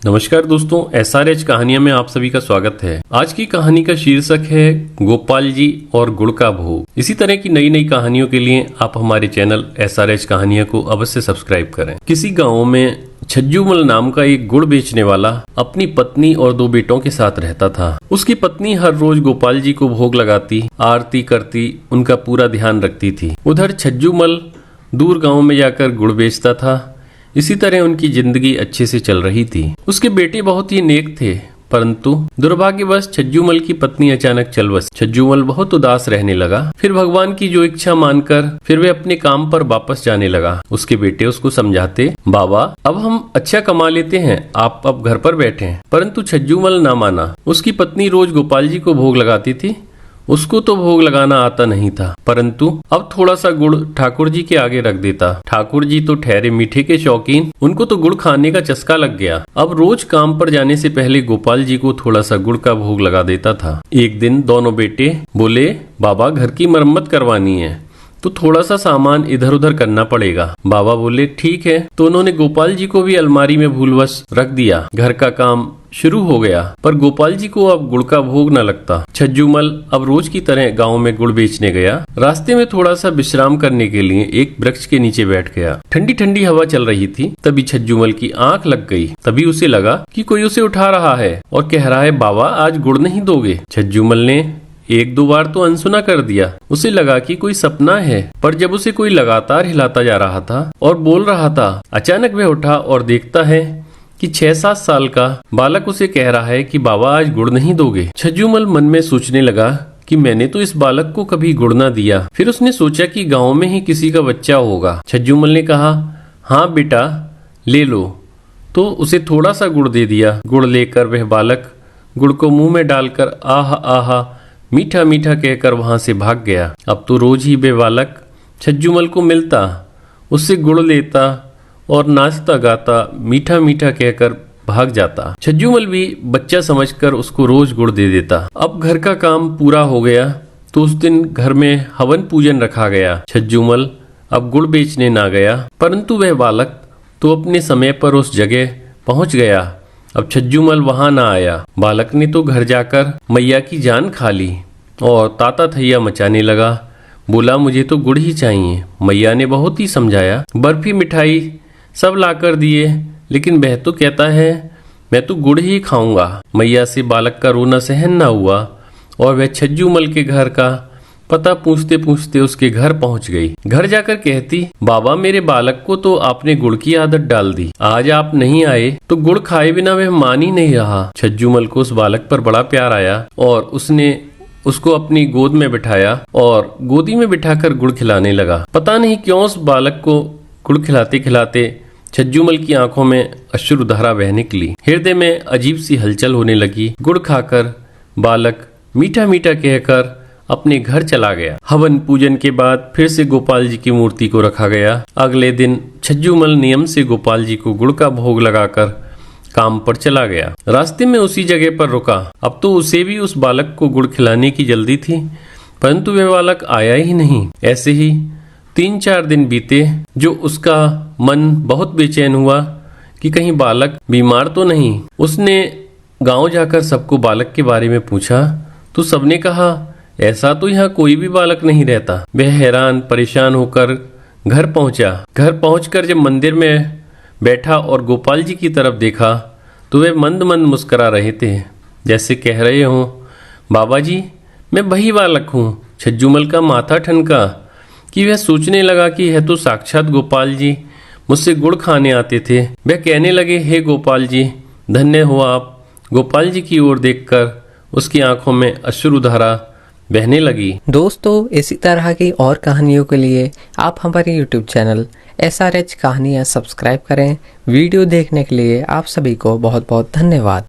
नमस्कार दोस्तों, SRH कहानियां में आप सभी का स्वागत है। आज की कहानी का शीर्षक है गोपाल जी और गुड़ का भोग। इसी तरह की नई नई कहानियों के लिए आप हमारे चैनल SRH कहानियां को अवश्य सब्सक्राइब करें। किसी गांव में छज्जूमल नाम का एक गुड़ बेचने वाला अपनी पत्नी और 2 बेटों के साथ रहता था। उसकी पत्नी हर रोज गोपाल जी को भोग लगाती, आरती करती, उनका पूरा ध्यान रखती थी। उधर छज्जूमल दूर गांव में जाकर गुड़ बेचता था। इसी तरह उनकी जिंदगी अच्छे से चल रही थी। उसके बेटे बहुत ही नेक थे, परंतु दुर्भाग्यवश छज्जूमल की पत्नी अचानक चल बसी। छज्जूमल बहुत उदास रहने लगा। फिर भगवान की जो इच्छा मानकर फिर वे अपने काम पर वापस जाने लगा। उसके बेटे उसको समझाते, बाबा अब हम अच्छा कमा लेते हैं, आप अब घर पर बैठे। परंतु छज्जूमल ना माना। उसकी पत्नी रोज गोपाल जी को भोग लगाती थी। उसको तो भोग लगाना आता नहीं था, परंतु अब थोड़ा सा गुड़ ठाकुर जी के आगे रख देता। ठाकुर जी तो ठहरे मीठे के शौकीन, उनको तो गुड़ खाने का चस्का लग गया। अब रोज काम पर जाने से पहले गोपाल जी को थोड़ा सा गुड़ का भोग लगा देता था। एक दिन दोनों बेटे बोले, बाबा घर की मरम्मत करवानी है तो थोड़ा सा सामान इधर उधर करना पड़ेगा। बाबा बोले ठीक है। तो उन्होंने गोपाल जी को भी अलमारी में भूलवश रख दिया। घर का काम शुरू हो गया, पर गोपाल जी को अब गुड़ का भोग न लगता। छज्जूमल अब रोज की तरह गांव में गुड़ बेचने गया। रास्ते में थोड़ा सा विश्राम करने के लिए एक वृक्ष के नीचे बैठ गया। ठंडी ठंडी हवा चल रही थी। तभी छज्जूमल की आंख लग गई। तभी उसे लगा कि कोई उसे उठा रहा है और कह रहा है, बाबा आज गुड़ नहीं दोगे? छज्जूमल ने 1-2 बार तो अनसुना कर दिया। उसे लगा कि कोई सपना है, पर जब उसे कोई लगातार हिलाता जा रहा था और बोल रहा था, अचानक वह उठा और देखता है कि 6-7 साल का बालक उसे कह रहा है कि बाबा आज गुड़ नहीं दोगे। छज्जूमल मन में सोचने लगा कि मैंने तो इस बालक को कभी गुड़ ना दिया। फिर उसने सोचा कि गांव में ही किसी का बच्चा होगा। छज्जूमल ने कहा, हाँ बेटा ले लो। तो उसे थोड़ा सा गुड़ दे दिया। गुड़ लेकर वह बालक गुड़ को मुंह में डालकर आहा आहा मीठा मीठा कहकर वहां से भाग गया। अब तो रोज ही वे बालक छज्जूमल को मिलता, उससे गुड़ लेता और नाचता गाता मीठा मीठा कहकर भाग जाता। छज्जूमल भी बच्चा समझकर उसको रोज गुड़ दे देता। अब घर का काम पूरा हो गया तो उस दिन घर में हवन पूजन रखा गया। छज्जूमल अब गुड़ बेचने ना गया, परंतु वह बालक तो अपने समय पर उस जगह पहुंच गया। अब छज्जूमल वहां ना आया। बालक ने तो घर जाकर मैया की जान खा ली और ताता थैया मचाने लगा। बोला मुझे तो गुड़ ही चाहिए। मैया ने बहुत ही समझाया, बर्फी मिठाई सब लाकर दिए, लेकिन वह तो कहता है मैं तो गुड़ ही खाऊंगा। मैया से बालक का रोना सहन ना हुआ और वह छज्जूमल के घर का पता पूछते पूछते उसके घर पहुंच गई। घर जाकर कहती, बाबा मेरे बालक को तो आपने गुड़ की आदत डाल दी। आज आप नहीं आए तो गुड़ खाए बिना वह मान ही नहीं रहा। छज्जूमल को उस बालक पर बड़ा प्यार आया और उसने उसको अपनी गोद में बिठाया और गोदी में बिठाकर गुड़ खिलाने लगा। पता नहीं क्यों उस बालक को गुड़ खिलाते खिलाते छज्जूमल की आंखों में अश्रुधारा बहने निकली। हृदय में अजीब सी हलचल होने लगी। गुड़ खाकर बालक मीठा मीठा कहकर अपने घर चला गया। हवन पूजन के बाद फिर से गोपाल जी की मूर्ति को रखा गया। अगले दिन छज्जूमल नियम से गोपाल जी को गुड़ का भोग लगाकर काम पर चला गया। रास्ते में उसी जगह पर रुका। अब तो उसे भी उस बालक को गुड़ खिलाने की जल्दी थी, परंतु वह बालक आया ही नहीं। ऐसे ही 3-4 दिन बीते, जो उसका मन बहुत बेचैन हुआ कि कहीं बालक बीमार तो नहीं। उसने गांव जाकर सबको बालक के बारे में पूछा तो सबने कहा ऐसा तो यहाँ कोई भी बालक नहीं रहता। वह हैरान परेशान होकर घर पहुंचा। घर पहुंचकर जब मंदिर में बैठा और गोपाल जी की तरफ देखा तो वे मंद मंद मुस्करा रहे थे, जैसे कह रहे हों, बाबा जी मैं वही बालक हूँ। छज्जूमल का माथा ठनका कि वह सोचने लगा कि यह तो साक्षात गोपाल जी मुझसे गुड़ खाने आते थे। वह कहने लगे, हे गोपाल जी धन्य हो आप। गोपाल जी की ओर देखकर उसकी आंखों में अश्रुधारा बहने लगी। दोस्तों इसी तरह की और कहानियों के लिए आप हमारे YouTube चैनल SRH कहानियाँ सब्सक्राइब करें। वीडियो देखने के लिए आप सभी को बहुत बहुत धन्यवाद।